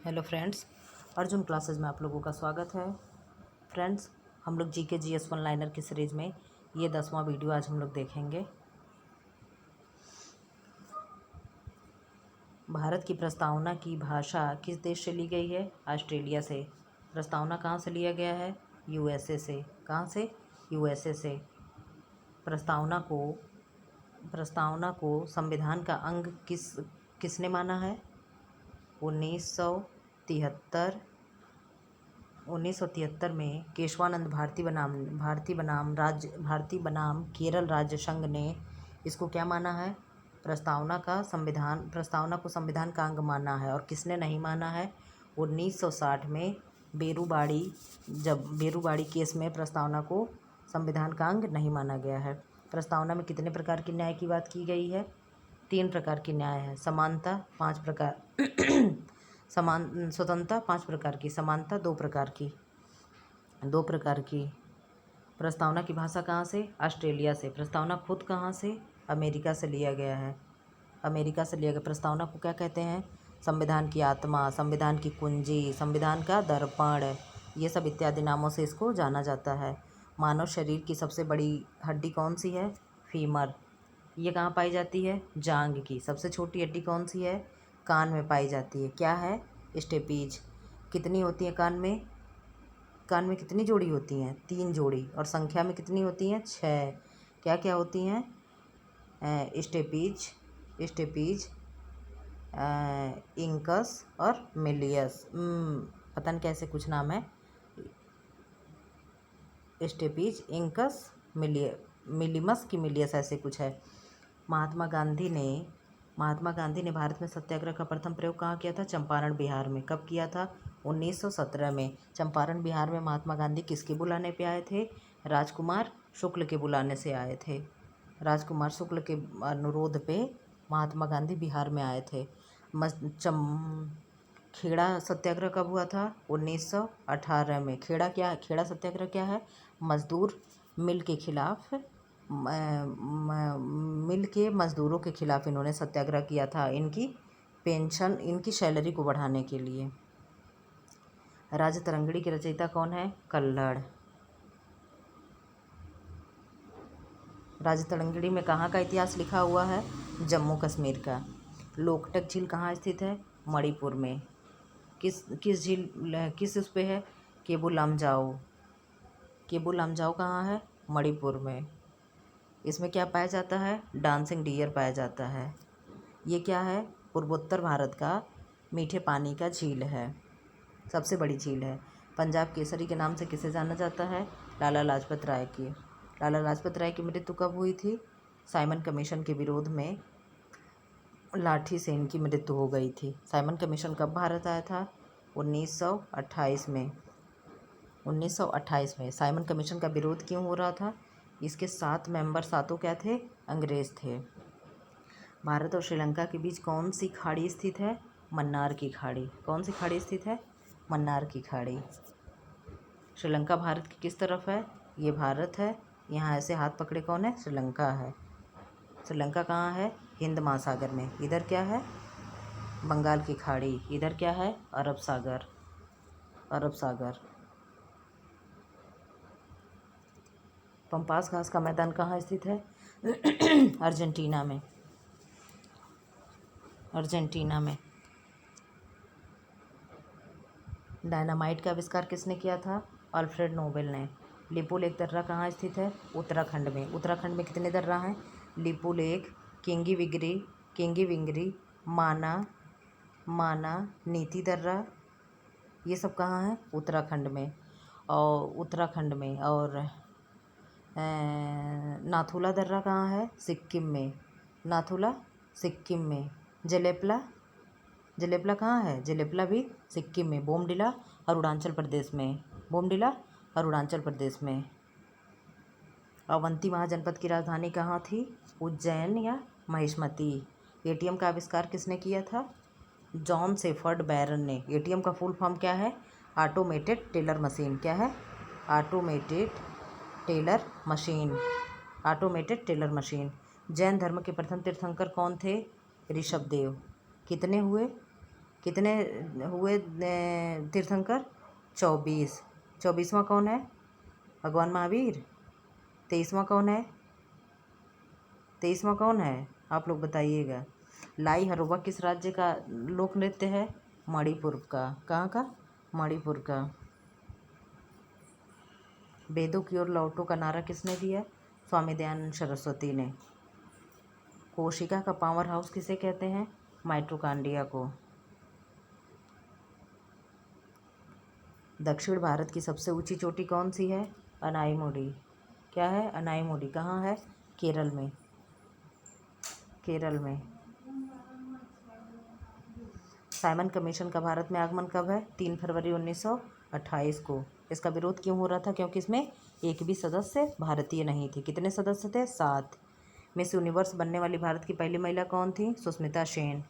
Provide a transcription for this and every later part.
Hello friends, Arjun classes में आप लोगों का स्वागत है। फ्रेंड्स, हम लोग जीके जीएस वन लाइनर की सीरीज़ में ये 10वां वीडियो आज हम लोग देखेंगे। भारत की प्रस्तावना की भाषा किस देश से ली गई है? ऑस्ट्रेलिया से। प्रस्तावना कहाँ से लिया गया है? यूएसए से। कहाँ से? यूएसए से। प्रस्तावना को संविधान का अंग किसने माना है? 1973 में केशवानंद भारती बनाम केरल राज्य संघ ने इसको क्या माना है? प्रस्तावना को संविधान का अंग माना है। और किसने नहीं माना है? 1960 में बेरूबाड़ी केस में प्रस्तावना को संविधान का अंग नहीं माना गया है। प्रस्तावना में कितने प्रकार के न्याय की बात की गई है? 3 प्रकार की न्याय है। समानता 5 प्रकार स्वतंत्रता 5 प्रकार की, समानता 2 प्रकार की। प्रस्तावना की भाषा कहाँ से? ऑस्ट्रेलिया से। प्रस्तावना खुद कहाँ से? अमेरिका से लिया गया है। प्रस्तावना को क्या कहते हैं? संविधान की आत्मा, संविधान की कुंजी, संविधान का दर्पण, ये सब इत्यादि नामों से इसको जाना जाता है। मानव शरीर की सबसे बड़ी हड्डी कौन सी है? फीमर। ये कहाँ पाई जाती है? जांघ की। सबसे छोटी हड्डी कौन सी है? कान में पाई जाती है। क्या है? स्टेपीज। कितनी होती है कान में? कान में कितनी जोड़ी होती हैं? 3 जोड़ी। और संख्या में कितनी होती हैं? 6। क्या क्या होती हैं? स्टेपीज, इंकस और मिलियस। पता नहीं कैसे कुछ नाम है। स्टेपीज, इंकस, मिलिमस की मिलियस, ऐसे कुछ है। महात्मा गांधी ने भारत में सत्याग्रह का प्रथम प्रयोग कहाँ किया था? चंपारण, बिहार में। कब किया था? 1917 में। चंपारण, बिहार में महात्मा गांधी किसके बुलाने पे आए थे? राजकुमार शुक्ल के बुलाने से आए थे। राजकुमार शुक्ल के अनुरोध पे महात्मा गांधी बिहार में आए थे। खेड़ा सत्याग्रह कब हुआ था? 1918 में। खेड़ा सत्याग्रह क्या है? मजदूर मिल के खिलाफ मिल के मज़दूरों के खिलाफ इन्होंने सत्याग्रह किया था, इनकी पेंशन, इनकी सैलरी को बढ़ाने के लिए। राजतरंगिणी की रचयिता कौन है? कल्हड़। राजतरंगिणी में कहाँ का इतिहास लिखा हुआ है? जम्मू कश्मीर का। लोकटक झील कहाँ स्थित है? मणिपुर में। किस उस पे है? केबुल लामजाओ कहाँ है? मणिपुर में। इसमें क्या पाया जाता है? डांसिंग डियर पाया जाता है। ये क्या है? पूर्वोत्तर भारत का मीठे पानी का झील है, सबसे बड़ी झील है। पंजाब केसरी के नाम से किसे जाना जाता है? लाला लाजपत राय की। लाला लाजपत राय की मृत्यु कब हुई थी? साइमन कमीशन के विरोध में लाठी से इनकी मृत्यु हो गई थी। साइमन कमीशन कब भारत आया था? 1928 में। 1928 में। साइमन कमीशन का विरोध क्यों हो रहा था? इसके 7 मेंबर, सातों क्या थे? अंग्रेज थे। भारत और श्रीलंका के बीच कौन सी खाड़ी स्थित है? मन्नार की खाड़ी। कौन सी खाड़ी स्थित है? मन्नार की खाड़ी। श्रीलंका भारत की किस तरफ है? ये भारत है। यहाँ ऐसे हाथ पकड़े कौन है? श्रीलंका है। श्रीलंका कहाँ है? हिंद महासागर में। इधर क्या है? बंगाल की खाड़ी। इधर क्या है? अरब सागर। पंपास घास का मैदान कहाँ स्थित है? अर्जेंटीना में। डायनामाइट का आविष्कार किसने किया था? अल्फ्रेड नोबेल ने। लिपुलेख दर्रा कहाँ स्थित है? उत्तराखंड में। उत्तराखंड में कितने दर्रा हैं? लिपुलेख, किंगी विंगरी, माना, नीति दर्रा, ये सब कहाँ है? उत्तराखंड में। और नाथुला दर्रा कहाँ है? सिक्किम में। नाथुला सिक्किम में। जलेपला कहाँ है? जलेपला भी सिक्किम में। बोमडिला अरुणाचल प्रदेश में। अवंती महाजनपद की राजधानी कहाँ थी? उज्जैन या महिष्मती। एटीएम का आविष्कार किसने किया था? जॉन शेफर्ड बैरन ने। एटीएम का फुल फॉर्म क्या है? Automated teller machine. क्या है? Automated teller machine. जैन धर्म के प्रथम तीर्थंकर कौन थे? ऋषभदेव। कितने हुए? कितने हुए तीर्थंकर? 24। 24वां कौन है? भगवान महावीर। 23वां कौन है? 23वां कौन है? आप लोग बताइएगा। लाई हरोबा किस राज्य का लोक नृत्य है? मणिपुर का। कहाँ का? मणिपुर का। वेदों की ओर लौटो का नारा किसने दिया? स्वामी दयानंद सरस्वती ने। कोशिका का पावर हाउस किसे कहते हैं? माइटोकांड्रिया को। दक्षिण भारत की सबसे ऊंची चोटी कौन सी है? अनाईमुडी। क्या है? अनाईमुडी। कहाँ है? केरल में। केरल में। साइमन कमीशन का भारत में आगमन कब है? 3 फरवरी 1928 को। इसका विरोध क्यों हो रहा था? क्योंकि इसमें एक भी सदस्य भारतीय नहीं थी। कितने सदस्य थे? 7। मिस यूनिवर्स बनने वाली भारत की पहली महिला कौन थी? सुष्मिता सेन।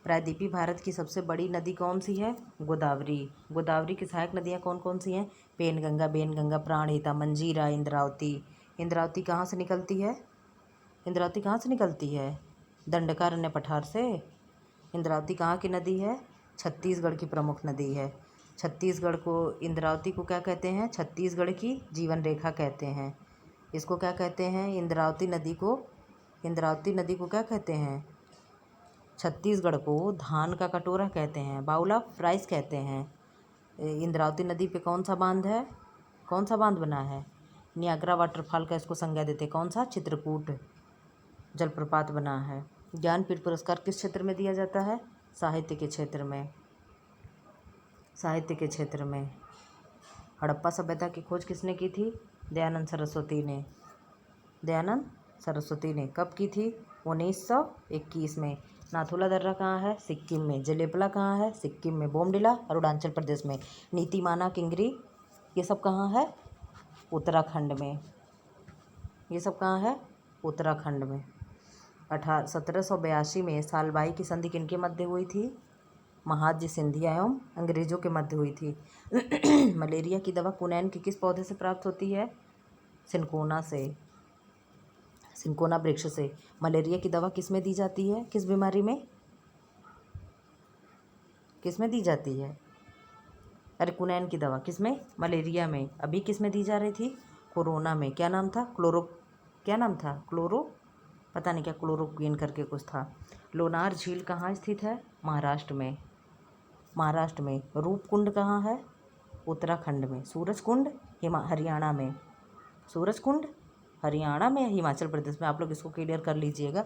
प्रायद्वीपीय भारत की सबसे बड़ी नदी कौन सी है? गोदावरी। गोदावरी की सहायक नदियाँ कौन कौन सी हैं? पेनगंगा, बेनगंगा, प्राणहिता, मंजीरा, इंद्रावती। इंद्रावती कहाँ से निकलती है? इंद्रावती कहाँ से निकलती है? दंडकारण्य पठार से। इंद्रावती कहाँ की नदी है? छत्तीसगढ़ की प्रमुख नदी है। छत्तीसगढ़ को, इंद्रावती को क्या कहते हैं? छत्तीसगढ़ की जीवन रेखा कहते हैं। इसको क्या कहते हैं? इंद्रावती नदी को, इंद्रावती नदी को क्या कहते हैं? छत्तीसगढ़ को धान का कटोरा कहते हैं, बाउल ऑफ राइस कहते हैं। इंद्रावती नदी पे कौन सा बांध है? कौन सा बांध बना है? नियाग्रा वाटरफॉल का इसको संज्ञा देते। कौन सा? चित्रकूट जलप्रपात बना है। ज्ञानपीठ पुरस्कार किस क्षेत्र में दिया जाता है? साहित्य के क्षेत्र में। साहित्य के क्षेत्र में। हड़प्पा सभ्यता की खोज किसने की थी? दयानंद सरस्वती ने। दयानंद सरस्वती ने। कब की थी? 1921 में। नाथुला दर्रा कहाँ है? सिक्किम में। जलेपला कहाँ है? सिक्किम में। बोमडिला अरुणाचल प्रदेश में। नीतिमाना, किंगरी, ये सब कहाँ है? उत्तराखंड में। ये सब कहाँ है? उत्तराखंड में। 1782 में सालबाई की संधि किनके मध्य हुई थी? महादजी सिंधिया एवं अंग्रेजों के मध्य हुई थी। मलेरिया की दवा कुनैन के किस पौधे से प्राप्त होती है? सिनकोना से। सिनकोना वृक्ष से। मलेरिया की दवा किस में दी जाती है? किस बीमारी में? किस में दी जाती है? अरे कुनैन की दवा किस में? मलेरिया में। अभी किस में दी जा रही थी? कोरोना में। क्या नाम था? क्या नाम था? पता नहीं क्या, क्लोरोक्वीन करके कुछ था। लोनार झील कहाँ स्थित है? महाराष्ट्र में। महाराष्ट्र में। रूपकुंड कहाँ है? उत्तराखंड में। सूरजकुंड हरियाणा में। सूरजकुंड हरियाणा में या हिमाचल प्रदेश में? आप लोग इसको क्लियर कर लीजिएगा।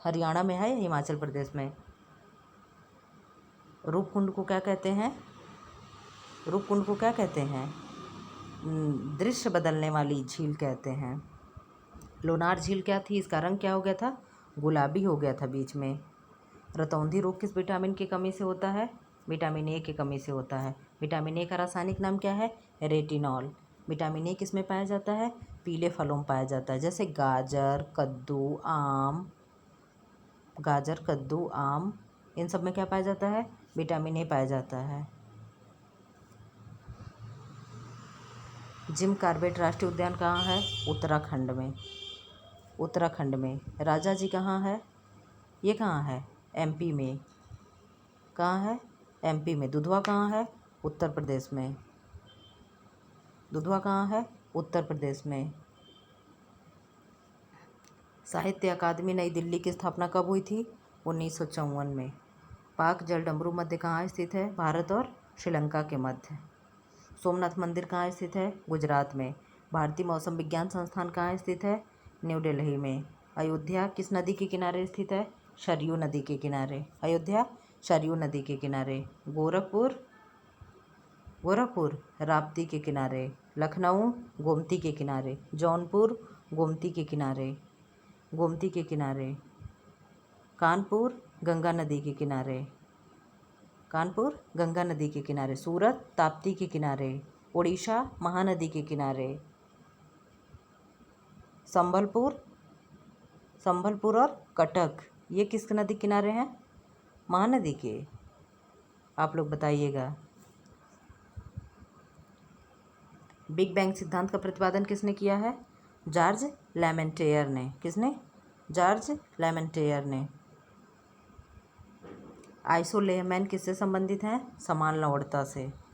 हरियाणा में है या हिमाचल प्रदेश में? रूपकुंड को क्या कहते हैं? रूपकुंड को क्या कहते हैं? दृश्य बदलने वाली झील कहते हैं। लोनार झील क्या थी? इसका रंग क्या हो गया था? गुलाबी हो गया था बीच में। रतौंधी रोग किस विटामिन की कमी से होता है? विटामिन ए की कमी से होता है। विटामिन ए का रासायनिक नाम क्या है? रेटिनॉल। विटामिन ए किस में पाया जाता है? पीले फलों में पाया जाता है, जैसे गाजर, कद्दू, आम। गाजर, कद्दू, आम, इन सब में क्या पाया जाता है? विटामिन ए पाया जाता है। जिम कॉर्बेट राष्ट्रीय उद्यान कहाँ है? उत्तराखंड में। उत्तराखंड में। राजा जी कहाँ है? ये कहाँ है? एमपी में। कहाँ है? एमपी में। दुधवा कहाँ है? उत्तर प्रदेश में। दुधवा कहाँ है? उत्तर प्रदेश में। साहित्य अकादमी नई दिल्ली की स्थापना कब हुई थी? 1954 में। पाक जलडमरू मध्य कहाँ स्थित है? भारत और श्रीलंका के मध्य। सोमनाथ मंदिर कहाँ स्थित है? गुजरात में। भारतीय मौसम विज्ञान संस्थान कहाँ स्थित है? न्यू दिल्ली में। अयोध्या किस नदी के किनारे स्थित है? सरयू नदी के किनारे। अयोध्या सरयू नदी के किनारे। गोरखपुर राप्ती के किनारे। लखनऊ गोमती के किनारे। जौनपुर गोमती के किनारे। गोमती के किनारे। कानपुर गंगा नदी के किनारे। कानपुर गंगा नदी के किनारे। सूरत ताप्ती के किनारे। उड़ीसा महानदी के किनारे। संबलपुर और कटक ये किस नदी किनारे हैं? महानदी के। आप लोग बताइएगा। बिग बैंग सिद्धांत का प्रतिपादन किसने किया है? जॉर्ज लेमेंटेयर ने। किसने? जॉर्ज लेमेंटेयर ने। आइसोलेमैन किससे संबंधित है? समान लवणता से।